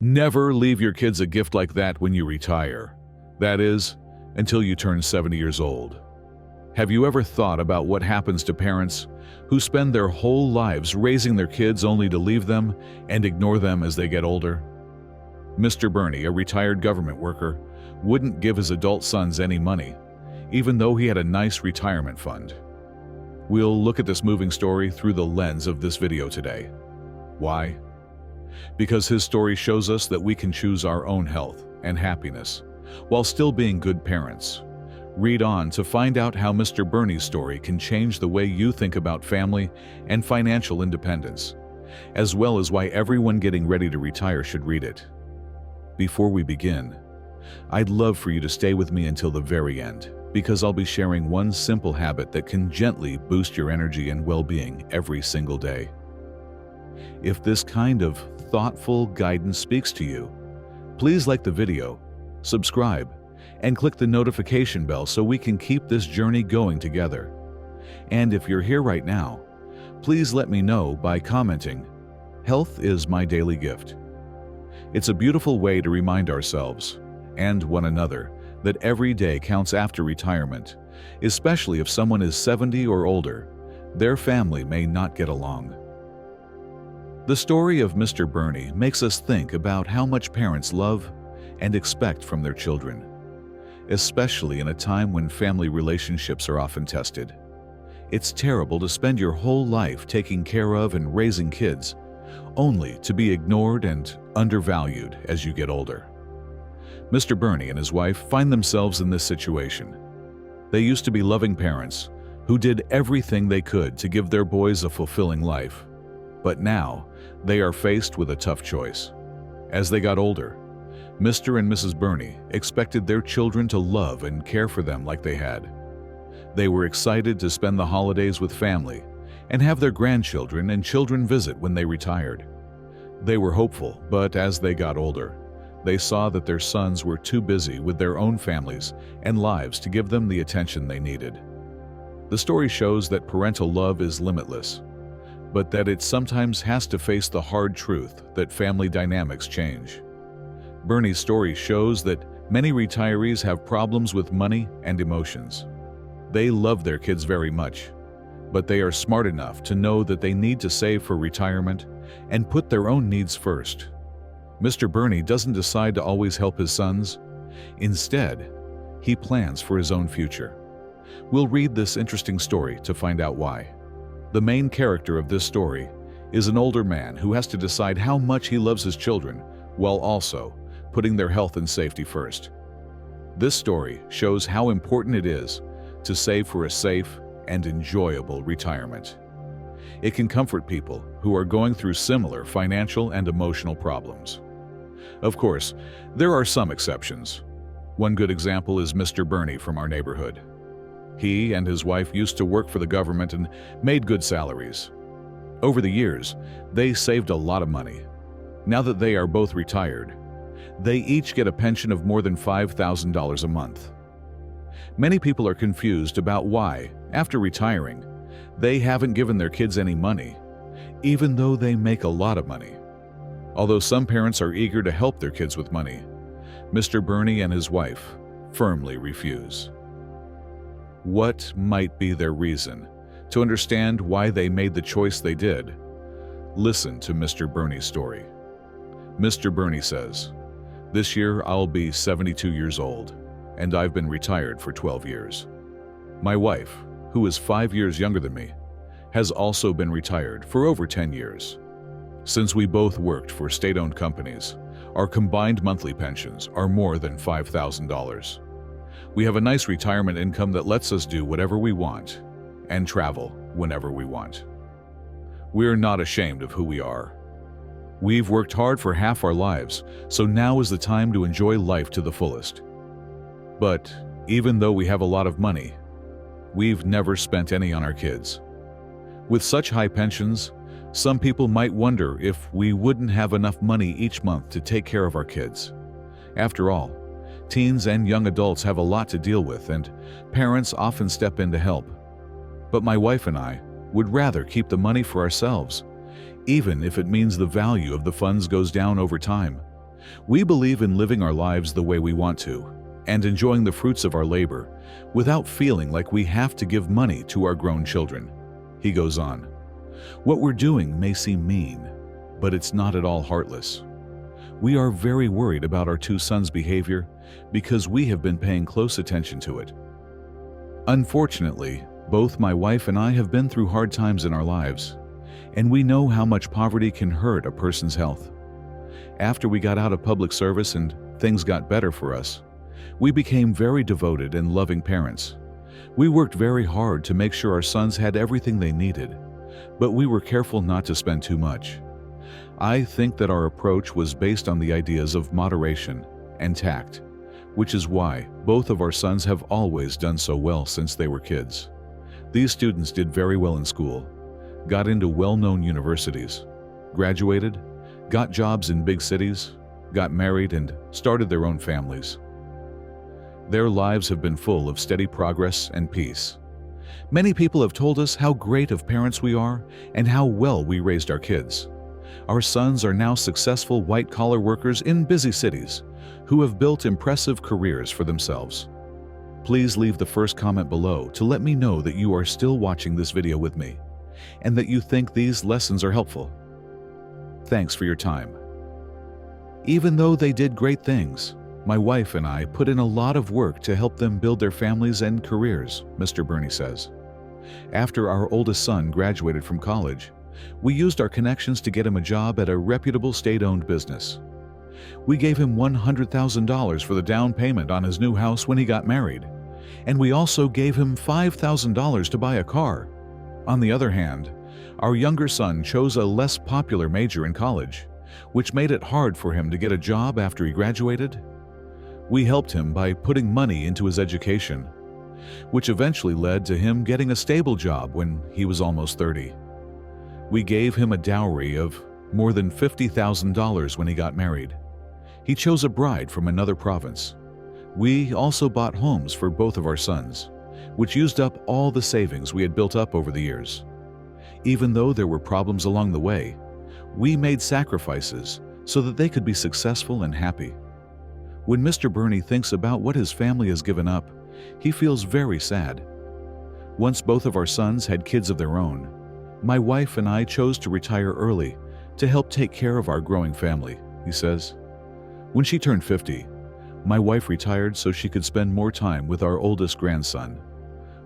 Never leave your kids a gift like that when you retire. That is, until you turn 70 years old. Have you ever thought about what happens to parents who spend their whole lives raising their kids only to leave them and ignore them as they get older? Mr. Bernie, a retired government worker, wouldn't give his adult sons any money, even though he had a nice retirement fund. We'll look at this moving story through the lens of this video today. Why? Because his story shows us that we can choose our own health and happiness while still being good parents. Read on to find out how Mr. Bernie's story can change the way you think about family and financial independence, as well as why everyone getting ready to retire should read it. Before we begin, I'd love for you to stay with me until the very end, because I'll be sharing one simple habit that can gently boost your energy and well-being every single day. If this kind of thoughtful guidance speaks to you, please like the video, subscribe, and click the notification bell so we can keep this journey going together. And if you're here right now, please let me know by commenting, "Health is my daily gift." It's a beautiful way to remind ourselves and one another that every day counts after retirement, especially if someone is 70 or older. Their family may not get along. The story of Mr. Bernie makes us think about how much parents love and expect from their children, especially in a time when family relationships are often tested. It's terrible to spend your whole life taking care of and raising kids, only to be ignored and undervalued as you get older. Mr. Bernie and his wife find themselves in this situation. They used to be loving parents who did everything they could to give their boys a fulfilling life. But now, they are faced with a tough choice. As they got older, Mr. and Mrs. Bernie expected their children to love and care for them like they had. They were excited to spend the holidays with family and have their grandchildren and children visit when they retired. They were hopeful, but as they got older, they saw that their sons were too busy with their own families and lives to give them the attention they needed. The story shows that parental love is limitless, but that it sometimes has to face the hard truth that family dynamics change. Bernie's story shows that many retirees have problems with money and emotions. They love their kids very much, but they are smart enough to know that they need to save for retirement and put their own needs first. Mr. Bernie doesn't decide to always help his sons. Instead, he plans for his own future. We'll read this interesting story to find out why. The main character of this story is an older man who has to decide how much he loves his children while also putting their health and safety first. This story shows how important it is to save for a safe and enjoyable retirement. It can comfort people who are going through similar financial and emotional problems. Of course, there are some exceptions. One good example is Mr. Bernie from our neighborhood. He and his wife used to work for the government and made good salaries. Over the years, they saved a lot of money. Now that they are both retired, they each get a pension of more than $5,000 a month. Many people are confused about why, after retiring, they haven't given their kids any money, even though they make a lot of money. Although some parents are eager to help their kids with money, Mr. Bernie and his wife firmly refuse. What might be their reason? To understand why they made the choice they did, listen to Mr. Bernie's story. Mr. Bernie says, "This year I'll be 72 years old, and I've been retired for 12 years. My wife, who is 5 years younger than me, has also been retired for over 10 years. Since we both worked for state-owned companies, our combined monthly pensions are more than $5,000. We have a nice retirement income that lets us do whatever we want and travel whenever we want. We're not ashamed of who we are. We've worked hard for half our lives, so now is the time to enjoy life to the fullest. But even though we have a lot of money, we've never spent any on our kids. With such high pensions, some people might wonder if we wouldn't have enough money each month to take care of our kids. After all, teens and young adults have a lot to deal with, and parents often step in to help. But my wife and I would rather keep the money for ourselves, even if it means the value of the funds goes down over time, We believe in living our lives the way we want to and enjoying the fruits of our labor without feeling like we have to give money to our grown children. He goes on, "What we're doing may seem mean, but it's not at all heartless. We are very worried about our two sons' behavior because we have been paying close attention to it. Unfortunately, both my wife and I have been through hard times in our lives, and we know how much poverty can hurt a person's health. After we got out of public service and things got better for us, we became very devoted and loving parents. We worked very hard to make sure our sons had everything they needed, but we were careful not to spend too much. I think that our approach was based on the ideas of moderation and tact, which is why both of our sons have always done so well since they were kids. These students did very well in school, got into well-known universities, graduated, got jobs in big cities, got married, and started their own families. Their lives have been full of steady progress and peace. Many people have told us how great of parents we are and how well we raised our kids. Our sons are now successful white-collar workers in busy cities who have built impressive careers for themselves. Please leave the first comment below to let me know that you are still watching this video with me and that you think these lessons are helpful. Thanks for your time. Even though they did great things, my wife and I put in a lot of work to help them build their families and careers, Mr. Burney says. After our oldest son graduated from college, we used our connections to get him a job at a reputable state-owned business. We gave him $100,000 for the down payment on his new house when he got married, and we also gave him $5,000 to buy a car. On the other hand, our younger son chose a less popular major in college, which made it hard for him to get a job after he graduated. We helped him by putting money into his education, which eventually led to him getting a stable job when he was almost 30. We gave him a dowry of more than $50,000 when he got married. He chose a bride from another province. We also bought homes for both of our sons, which used up all the savings we had built up over the years. Even though there were problems along the way, we made sacrifices so that they could be successful and happy. When Mr. Burney thinks about what his family has given up, he feels very sad. Once both of our sons had kids of their own, my wife and I chose to retire early to help take care of our growing family, he says. When she turned 50, my wife retired so she could spend more time with our oldest grandson.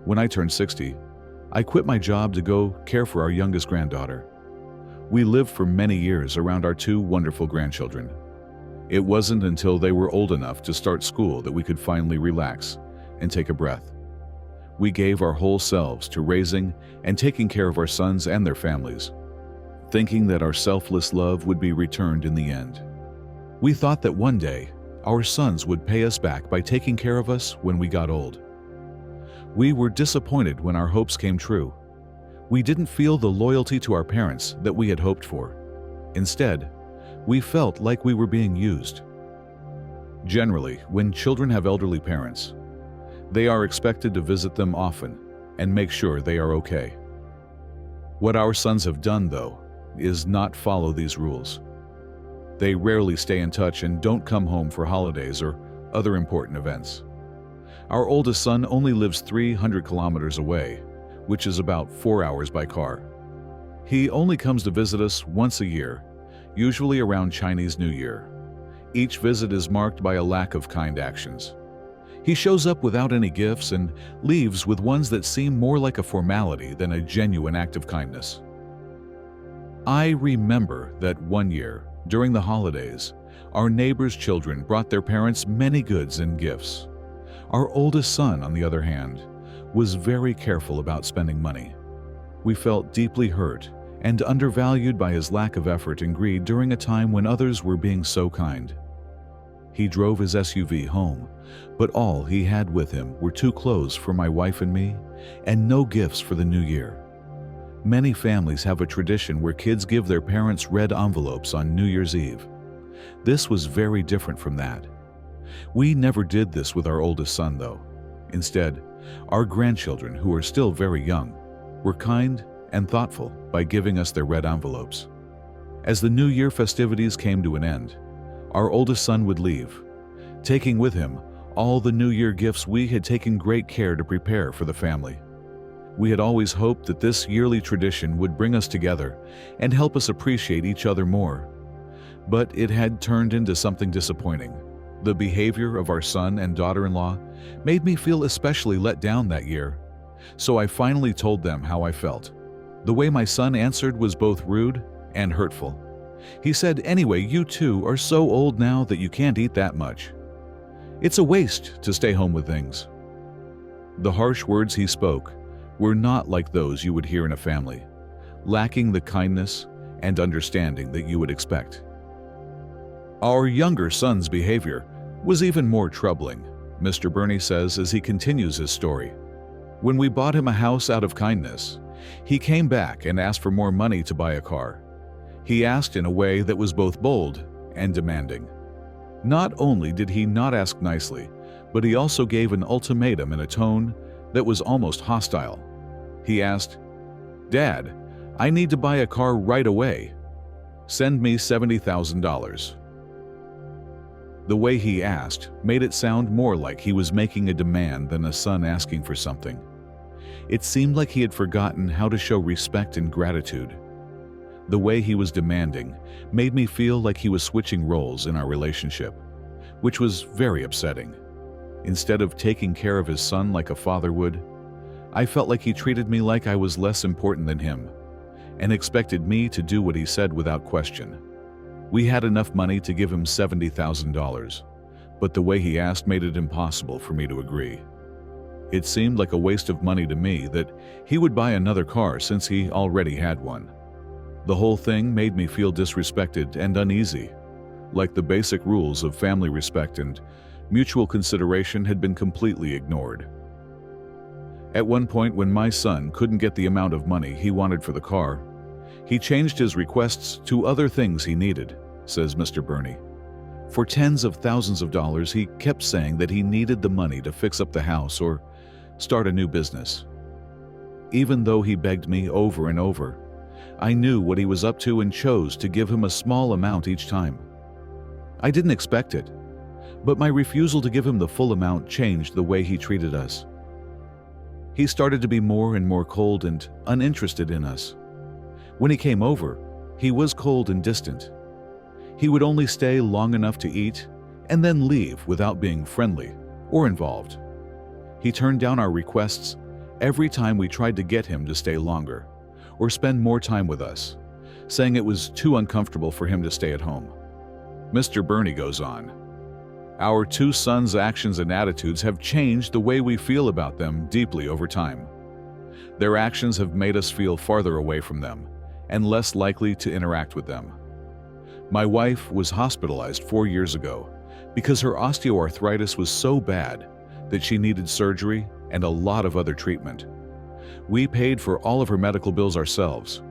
When I turned 60, I quit my job to go care for our youngest granddaughter. We lived for many years around our two wonderful grandchildren. It wasn't until they were old enough to start school that we could finally relax and take a breath. We gave our whole selves to raising and taking care of our sons and their families, thinking that our selfless love would be returned in the end. We thought that one day, our sons would pay us back by taking care of us when we got old. We were disappointed when our hopes came true. We didn't feel the loyalty to our parents that we had hoped for. Instead, we felt like we were being used. Generally, when children have elderly parents, they are expected to visit them often and make sure they are okay. What our sons have done, though, is not follow these rules. They rarely stay in touch and don't come home for holidays or other important events. Our oldest son only lives 300 kilometers away, which is about 4 hours by car. He only comes to visit us once a year, usually around Chinese New Year. Each visit is marked by a lack of kind actions. He shows up without any gifts and leaves with ones that seem more like a formality than a genuine act of kindness. I remember that one year, during the holidays, our neighbors' children brought their parents many goods and gifts. Our oldest son, on the other hand, was very careful about spending money. We felt deeply hurt and undervalued by his lack of effort and greed during a time when others were being so kind. He drove his SUV home, but all he had with him were 2 clothes for my wife and me, and no gifts for the new year. Many families have a tradition where kids give their parents red envelopes on New Year's Eve. This was very different from that. We never did this with our oldest son, though. Instead, our grandchildren, who are still very young, were kind and thoughtful by giving us their red envelopes. As the New Year festivities came to an end, Our oldest son would leave, taking with him all the New Year gifts we had taken great care to prepare for the family. We had always hoped that this yearly tradition would bring us together and help us appreciate each other more. But it had turned into something disappointing. The behavior of our son and daughter-in-law made me feel especially let down that year. So I finally told them how I felt. The way my son answered was both rude and hurtful. He said, "Anyway, you two are so old now that you can't eat that much. It's a waste to stay home with things." The harsh words he spoke were not like those you would hear in a family, lacking the kindness and understanding that you would expect. Our younger son's behavior was even more troubling, Mr. Burney says as he continues his story. When we bought him a house out of kindness, he came back and asked for more money to buy a car. He asked in a way that was both bold and demanding. Not only did he not ask nicely, but he also gave an ultimatum in a tone that was almost hostile. He asked, "Dad, I need to buy a car right away. Send me $70,000. The way he asked made it sound more like he was making a demand than a son asking for something. It seemed like he had forgotten how to show respect and gratitude. The way he was demanding made me feel like he was switching roles in our relationship, which was very upsetting. Instead of taking care of his son like a father would, I felt like he treated me like I was less important than him and expected me to do what he said without question. We had enough money to give him $70,000, but the way he asked made it impossible for me to agree. It seemed like a waste of money to me that he would buy another car since he already had one. The whole thing made me feel disrespected and uneasy, like the basic rules of family respect and mutual consideration had been completely ignored. At one point, when my son couldn't get the amount of money he wanted for the car, he changed his requests to other things he needed, says Mr. Burney. For tens of thousands of dollars, he kept saying that he needed the money to fix up the house or start a new business. Even though he begged me over and over, I knew what he was up to and chose to give him a small amount each time. I didn't expect it, but my refusal to give him the full amount changed the way he treated us. He started to be more and more cold and uninterested in us. When he came over, he was cold and distant. He would only stay long enough to eat and then leave without being friendly or involved. He turned down our requests every time we tried to get him to stay longer or spend more time with us, saying it was too uncomfortable for him to stay at home. Mr. Burney goes on, "Our two sons' actions and attitudes have changed the way we feel about them deeply over time. Their actions have made us feel farther away from them and less likely to interact with them. My wife was hospitalized 4 years ago because her osteoarthritis was so bad that she needed surgery and a lot of other treatment. We paid for all of her medical bills ourselves,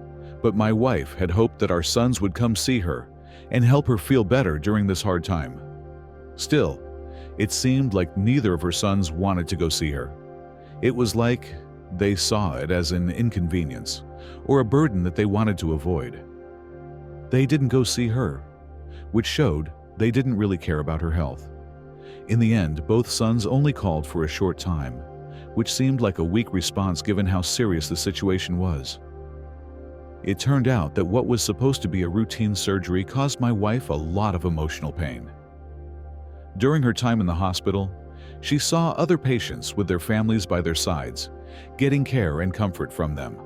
but my wife had hoped that our sons would come see her and help her feel better during this hard time. Still, it seemed like neither of her sons wanted to go see her. It was like they saw it as an inconvenience or a burden that they wanted to avoid. They didn't go see her, which showed they didn't really care about her health. In the end, both sons only called for a short time, which seemed like a weak response given how serious the situation was. It turned out that what was supposed to be a routine surgery caused my wife a lot of emotional pain. During her time in the hospital, she saw other patients with their families by their sides, getting care and comfort from them.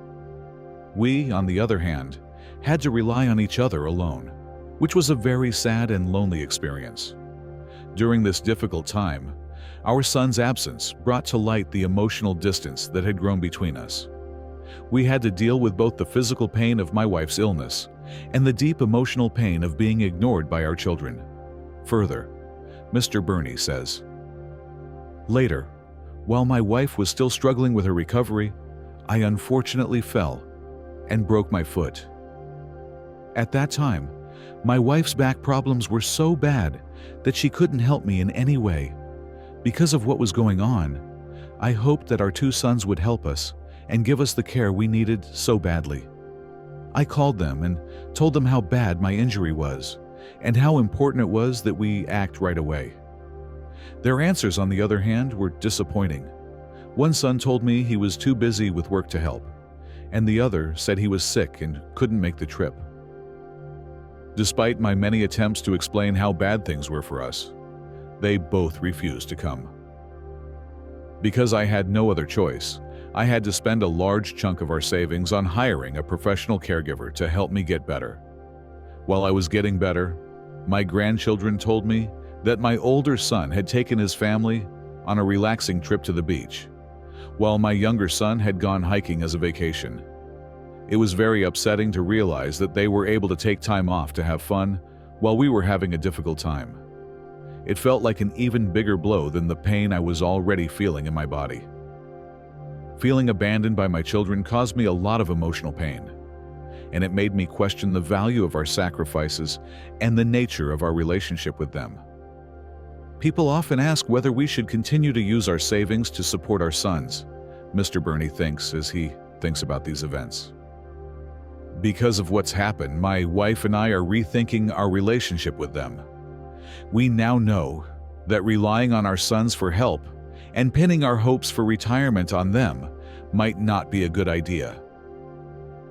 We, on the other hand, had to rely on each other alone, which was a very sad and lonely experience. During this difficult time, our son's absence brought to light the emotional distance that had grown between us. We had to deal with both the physical pain of my wife's illness and the deep emotional pain of being ignored by our children. Further, Mr. Burney says, "Later, while my wife was still struggling with her recovery, I unfortunately fell and broke my foot. At that time, my wife's back problems were so bad that she couldn't help me in any way. Because of what was going on, I hoped that our two sons would help us and give us the care we needed so badly. I called them and told them how bad my injury was and how important it was that we act right away. Their answers, on the other hand, were disappointing. One son told me he was too busy with work to help, and the other said he was sick and couldn't make the trip. Despite my many attempts to explain how bad things were for us, they both refused to come. Because I had no other choice, I had to spend a large chunk of our savings on hiring a professional caregiver to help me get better. While I was getting better, my grandchildren told me that my older son had taken his family on a relaxing trip to the beach, while my younger son had gone hiking as a vacation. It was very upsetting to realize that they were able to take time off to have fun while we were having a difficult time. It felt like an even bigger blow than the pain I was already feeling in my body. Feeling abandoned by my children caused me a lot of emotional pain, and it made me question the value of our sacrifices and the nature of our relationship with them. People often ask whether we should continue to use our savings to support our sons, Mr. Burney thinks as he thinks about these events. Because of what's happened, my wife and I are rethinking our relationship with them. We now know that relying on our sons for help and pinning our hopes for retirement on them might not be a good idea.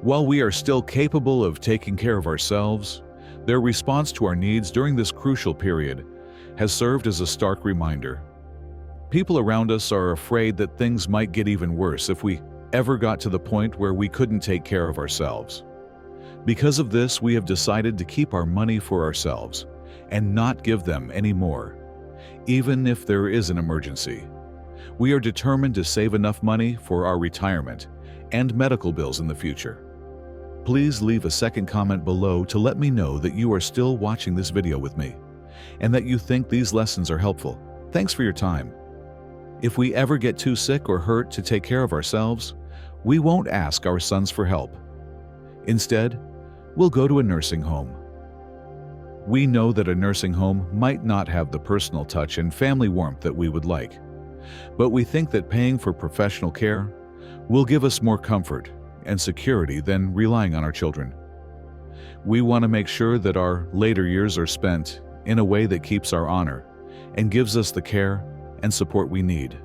While we are still capable of taking care of ourselves, their response to our needs during this crucial period has served as a stark reminder. People around us are afraid that things might get even worse if we ever got to the point where we couldn't take care of ourselves. Because of this, we have decided to keep our money for ourselves and not give them any more, even if there is an emergency. We are determined to save enough money for our retirement and medical bills in the future. Please leave a second comment below to let me know that you are still watching this video with me and that you think these lessons are helpful. Thanks for your time. If we ever get too sick or hurt to take care of ourselves, we won't ask our sons for help. Instead, we'll go to a nursing home. We know that a nursing home might not have the personal touch and family warmth that we would like, but we think that paying for professional care will give us more comfort and security than relying on our children. We want to make sure that our later years are spent in a way that keeps our honor and gives us the care and support we need.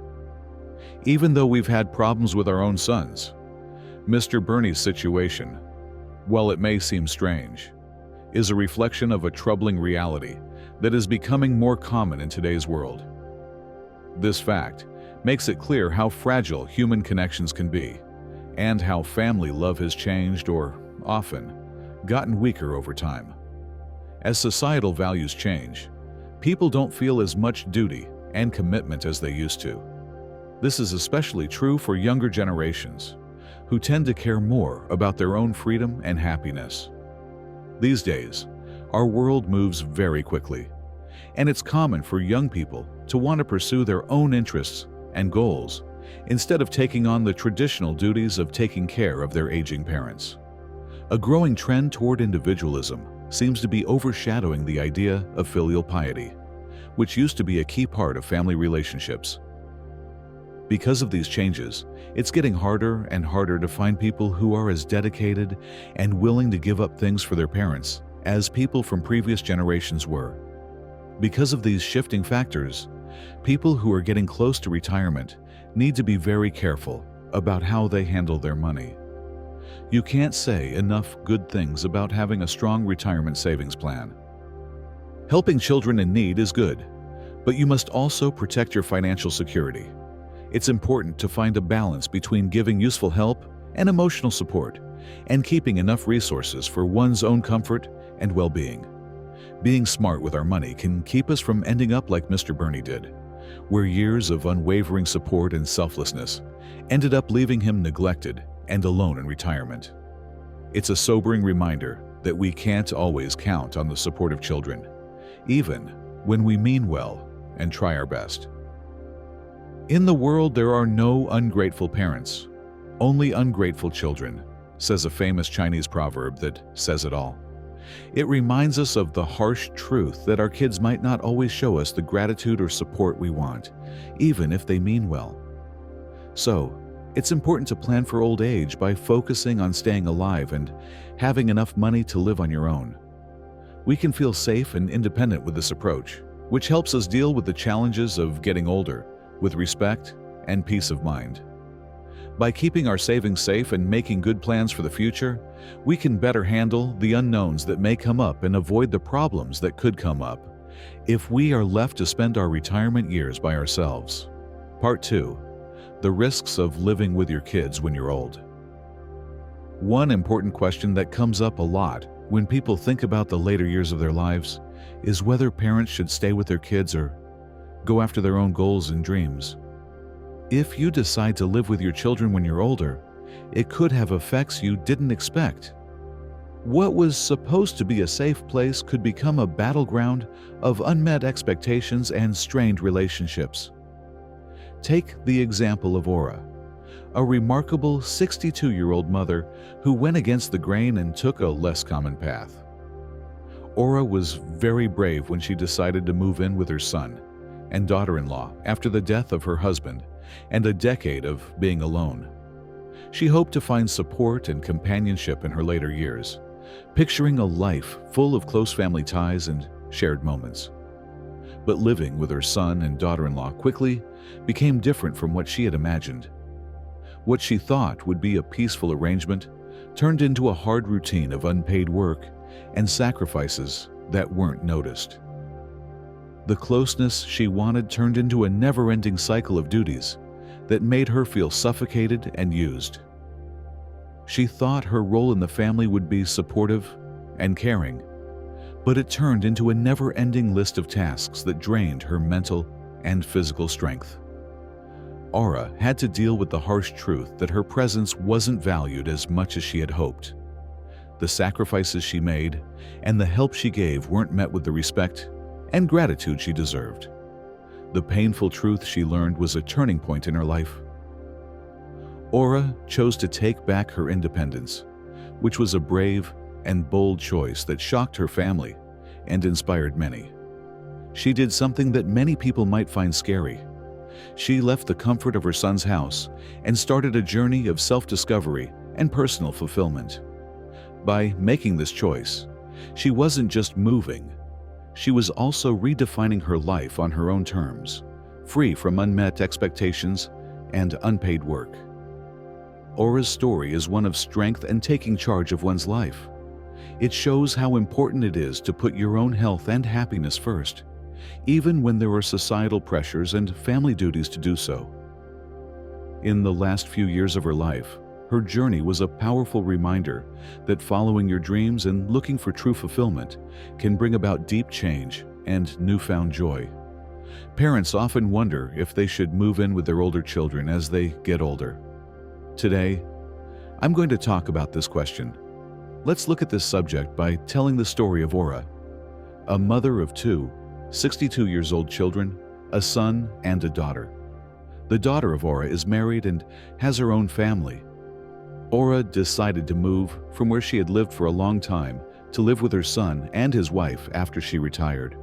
Even though we've had problems with our own sons, Mr. Burney's situation, while it may seem strange, is a reflection of a troubling reality that is becoming more common in today's world. This fact makes it clear how fragile human connections can be and how family love has changed or, often, gotten weaker over time. As societal values change, people don't feel as much duty and commitment as they used to. This is especially true for younger generations, who tend to care more about their own freedom and happiness. These days, our world moves very quickly, and it's common for young people to want to pursue their own interests and goals instead of taking on the traditional duties of taking care of their aging parents. A growing trend toward individualism seems to be overshadowing the idea of filial piety, which used to be a key part of family relationships. Because of these changes, it's getting harder and harder to find people who are as dedicated and willing to give up things for their parents as people from previous generations were. Because of these shifting factors, people who are getting close to retirement need to be very careful about how they handle their money. You can't say enough good things about having a strong retirement savings plan. Helping children in need is good, but you must also protect your financial security. It's important to find a balance between giving useful help and emotional support, and keeping enough resources for one's own comfort and well-being. Being smart with our money can keep us from ending up like Mr. Burney did, where years of unwavering support and selflessness ended up leaving him neglected and alone in retirement. It's a sobering reminder that we can't always count on the support of children, even when we mean well and try our best. In the world, there are no ungrateful parents, only ungrateful children, says a famous Chinese proverb that says it all. It reminds us of the harsh truth that our kids might not always show us the gratitude or support we want, even if they mean well. So, it's important to plan for old age by focusing on staying alive and having enough money to live on your own. We can feel safe and independent with this approach, which helps us deal with the challenges of getting older with respect and peace of mind. By keeping our savings safe and making good plans for the future, we can better handle the unknowns that may come up and avoid the problems that could come up if we are left to spend our retirement years by ourselves. Part 2. The risks of living with your kids when you're old. One important question that comes up a lot when people think about the later years of their lives is whether parents should stay with their kids or go after their own goals and dreams. If you decide to live with your children when you're older, it could have effects you didn't expect. What was supposed to be a safe place could become a battleground of unmet expectations and strained relationships. Take the example of Aura, a remarkable 62-year-old mother who went against the grain and took a less common path. Aura was very brave when she decided to move in with her son and daughter-in-law after the death of her husband and a decade of being alone. She hoped to find support and companionship in her later years, picturing a life full of close family ties and shared moments. But living with her son and daughter-in-law quickly became different from what she had imagined. What she thought would be a peaceful arrangement turned into a hard routine of unpaid work and sacrifices that weren't noticed. The closeness she wanted turned into a never-ending cycle of duties that made her feel suffocated and used. She thought her role in the family would be supportive and caring, but it turned into a never-ending list of tasks that drained her mental and physical strength. Aura had to deal with the harsh truth that her presence wasn't valued as much as she had hoped. The sacrifices she made and the help she gave weren't met with the respect and gratitude she deserved. The painful truth she learned was a turning point in her life. Aura chose to take back her independence, which was a brave and bold choice that shocked her family and inspired many. She did something that many people might find scary. She left the comfort of her son's house and started a journey of self-discovery and personal fulfillment. By making this choice, she wasn't just moving, she was also redefining her life on her own terms, free from unmet expectations and unpaid work. Aura's story is one of strength and taking charge of one's life. It shows how important it is to put your own health and happiness first, even when there are societal pressures and family duties to do so. In the last few years of her life, her journey was a powerful reminder that following your dreams and looking for true fulfillment can bring about deep change and newfound joy. Parents often wonder if they should move in with their older children as they get older. Today, I'm going to talk about this question. Let's look at this subject by telling the story of Aura, a mother of two 62-year-old children, a son and a daughter. The daughter of Aura is married and has her own family. Aura decided to move from where she had lived for a long time to live with her son and his wife after she retired.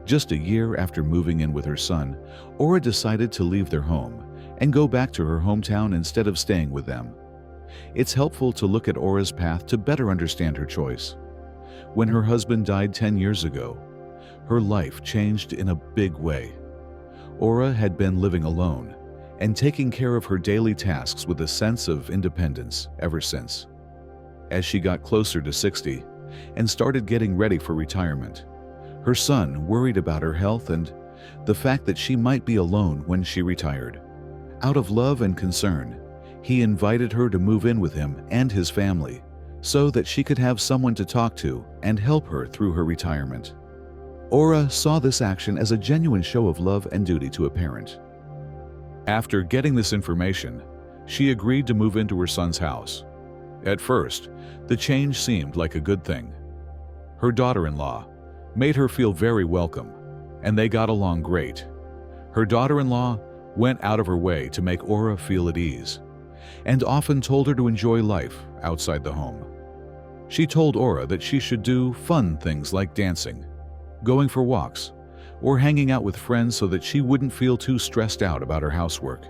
Just a year after moving in with her son, Aura decided to leave their home and go back to her hometown instead of staying with them. It's helpful to look at Aura's path to better understand her choice. When her husband died 10 years ago, her life changed in a big way. Aura had been living alone and taking care of her daily tasks with a sense of independence ever since. As she got closer to 60 and started getting ready for retirement, her son worried about her health and the fact that she might be alone when she retired. Out of love and concern, he invited her to move in with him and his family so that she could have someone to talk to and help her through her retirement. Aura saw this action as a genuine show of love and duty to a parent. After getting this information, she agreed to move into her son's house. At first, the change seemed like a good thing. Her daughter-in-law made her feel very welcome, and they got along great. Her daughter-in-law went out of her way to make Aura feel at ease, and often told her to enjoy life outside the home. She told Aura that she should do fun things like dancing, going for walks, or hanging out with friends so that she wouldn't feel too stressed out about her housework.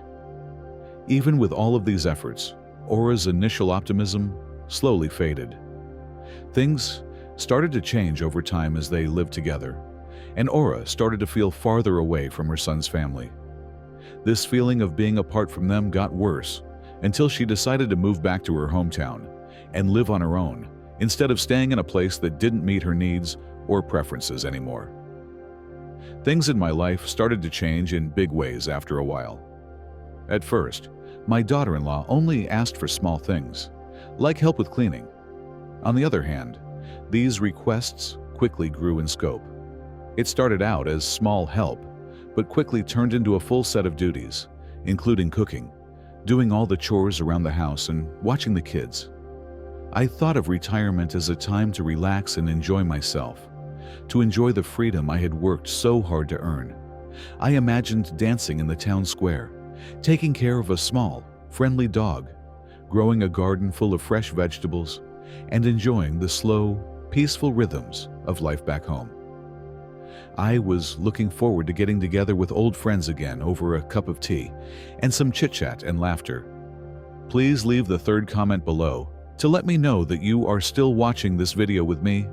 Even with all of these efforts, Aura's initial optimism slowly faded. Things started to change over time as they lived together, and Aura started to feel farther away from her son's family. This feeling of being apart from them got worse until she decided to move back to her hometown and live on her own instead of staying in a place that didn't meet her needs or preferences anymore. Things in my life started to change in big ways after a while. At first, my daughter-in-law only asked for small things, like help with cleaning. On the other hand, these requests quickly grew in scope. It started out as small help, but quickly turned into a full set of duties, including cooking, doing all the chores around the house, and watching the kids. I thought of retirement as a time to relax and enjoy myself, to enjoy the freedom I had worked so hard to earn. I imagined dancing in the town square, taking care of a small, friendly dog, growing a garden full of fresh vegetables, and enjoying the slow, peaceful rhythms of life back home. I was looking forward to getting together with old friends again over a cup of tea and some chit-chat and laughter. Please leave the third comment below to let me know that you are still watching this video with me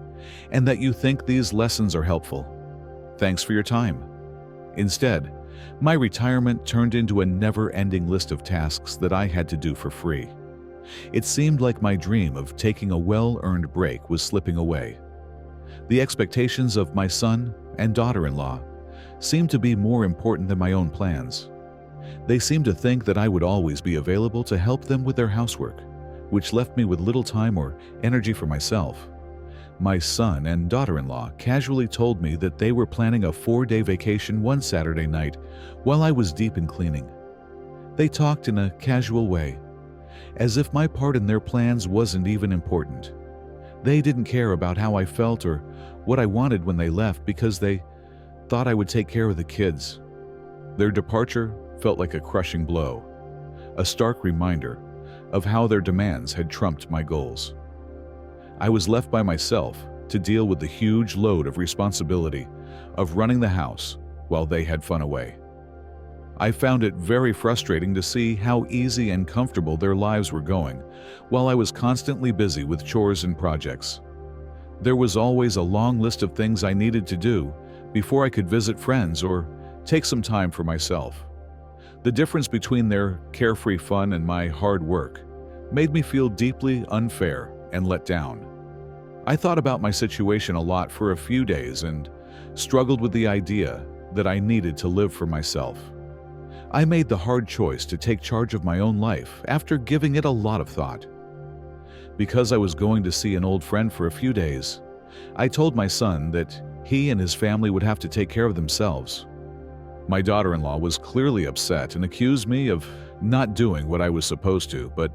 and that you think these lessons are helpful. Thanks for your time. Instead, my retirement turned into a never-ending list of tasks that I had to do for free. It seemed like my dream of taking a well-earned break was slipping away. The expectations of my son and daughter-in-law seemed to be more important than my own plans. They seemed to think that I would always be available to help them with their housework, which left me with little time or energy for myself. My son and daughter-in-law casually told me that they were planning a 4-day vacation one Saturday night while I was deep in cleaning. They talked in a casual way, as if my part in their plans wasn't even important. They didn't care about how I felt or what I wanted when they left because they thought I would take care of the kids. Their departure felt like a crushing blow, a stark reminder of how their demands had trumped my goals. I was left by myself to deal with the huge load of responsibility of running the house while they had fun away. I found it very frustrating to see how easy and comfortable their lives were going while I was constantly busy with chores and projects. There was always a long list of things I needed to do before I could visit friends or take some time for myself. The difference between their carefree fun and my hard work made me feel deeply unfair and let down. I thought about my situation a lot for a few days and struggled with the idea that I needed to live for myself. I made the hard choice to take charge of my own life after giving it a lot of thought. Because I was going to see an old friend for a few days, I told my son that he and his family would have to take care of themselves. My daughter-in-law was clearly upset and accused me of not doing what I was supposed to, but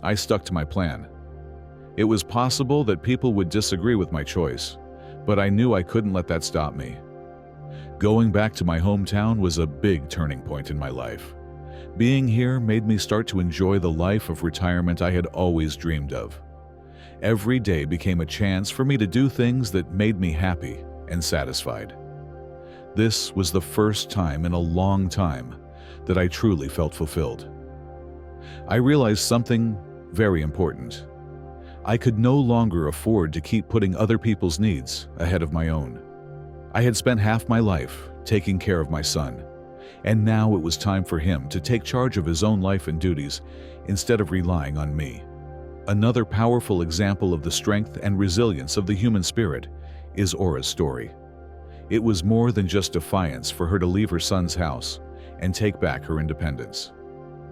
I stuck to my plan. It was possible that people would disagree with my choice, but I knew I couldn't let that stop me. Going back to my hometown was a big turning point in my life. Being here made me start to enjoy the life of retirement I had always dreamed of. Every day became a chance for me to do things that made me happy and satisfied. This was the first time in a long time that I truly felt fulfilled. I realized something very important. I could no longer afford to keep putting other people's needs ahead of my own. I had spent half my life taking care of my son, and now it was time for him to take charge of his own life and duties instead of relying on me. Another powerful example of the strength and resilience of the human spirit is Aura's story. It was more than just defiance for her to leave her son's house and take back her independence.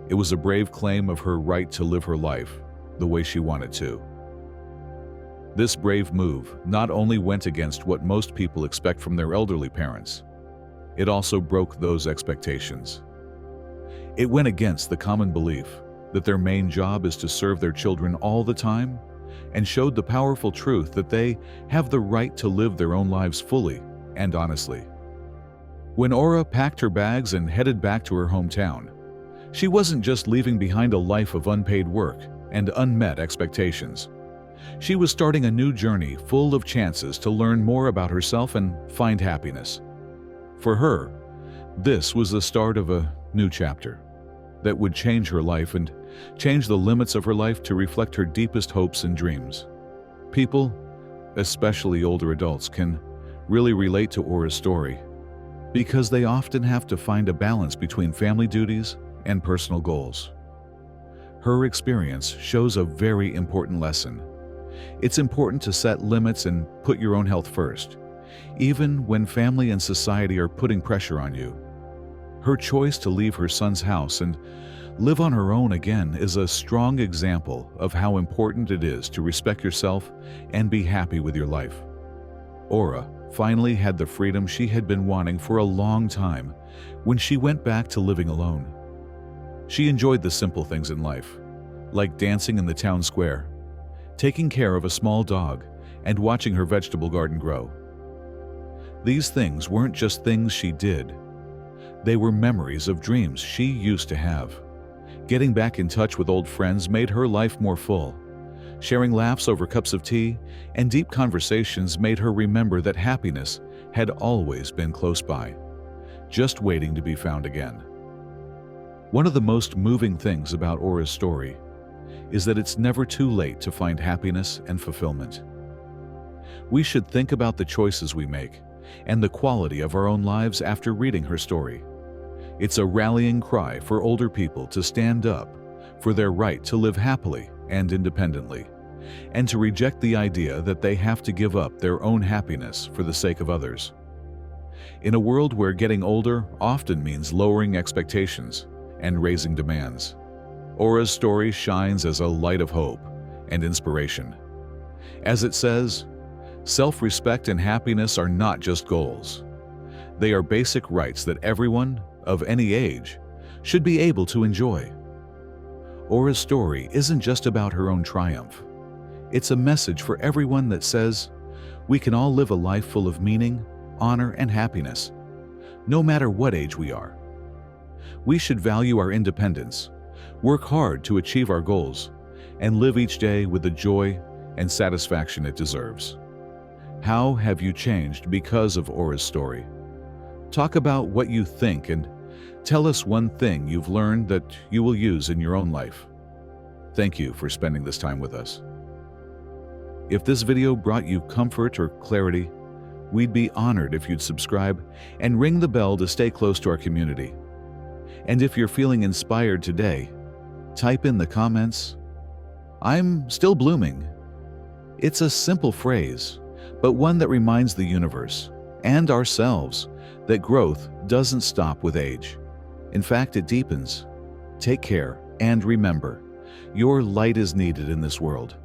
It was a brave claim of her right to live her life the way she wanted to. This brave move not only went against what most people expect from their elderly parents, it also broke those expectations. It went against the common belief that their main job is to serve their children all the time and showed the powerful truth that they have the right to live their own lives fully and honestly. When Aura packed her bags and headed back to her hometown, she wasn't just leaving behind a life of unpaid work and unmet expectations. She was starting a new journey full of chances to learn more about herself and find happiness. For her, this was the start of a new chapter that would change her life and change the limits of her life to reflect her deepest hopes and dreams. People, especially older adults, can really relate to Aura's story because they often have to find a balance between family duties and personal goals. Her experience shows a very important lesson. It's important to set limits and put your own health first, even when family and society are putting pressure on you. Her choice to leave her son's house and live on her own again is a strong example of how important it is to respect yourself and be happy with your life. Aura finally had the freedom she had been wanting for a long time when she went back to living alone. She enjoyed the simple things in life, like dancing in the town square, taking care of a small dog, and watching her vegetable garden grow. These things weren't just things she did. They were memories of dreams she used to have. Getting back in touch with old friends made her life more full. Sharing laughs over cups of tea and deep conversations made her remember that happiness had always been close by, just waiting to be found again. One of the most moving things about Aura's story is that it's never too late to find happiness and fulfillment. We should think about the choices we make and the quality of our own lives after reading her story. It's a rallying cry for older people to stand up for their right to live happily and independently, and to reject the idea that they have to give up their own happiness for the sake of others. In a world where getting older often means lowering expectations and raising demands, Aura's story shines as a light of hope and inspiration. As it says, self-respect and happiness are not just goals. They are basic rights that everyone, of any age, should be able to enjoy. Aura's story isn't just about her own triumph. It's a message for everyone that says we can all live a life full of meaning, honor, and happiness, no matter what age we are. We should value our independence, work hard to achieve our goals, and live each day with the joy and satisfaction it deserves. How have you changed because of Aura's story? Talk about what you think and tell us one thing you've learned that you will use in your own life. Thank you for spending this time with us. If this video brought you comfort or clarity, we'd be honored if you'd subscribe and ring the bell to stay close to our community. And if you're feeling inspired today, type in the comments, "I'm still blooming." It's a simple phrase, but one that reminds the universe and ourselves that growth doesn't stop with age. In fact, it deepens. Take care, and remember, your light is needed in this world.